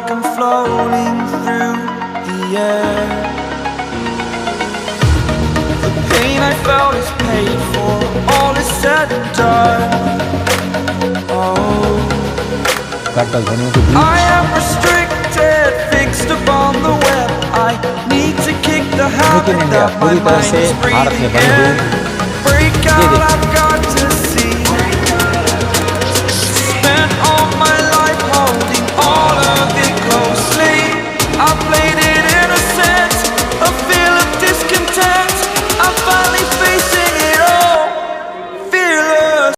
like I'm floating through the air. The pain I felt is paid for, all is said and done. Oh, I am restricted, fixed upon the web. I need to kick the habit that my mind is breathing in. Break out,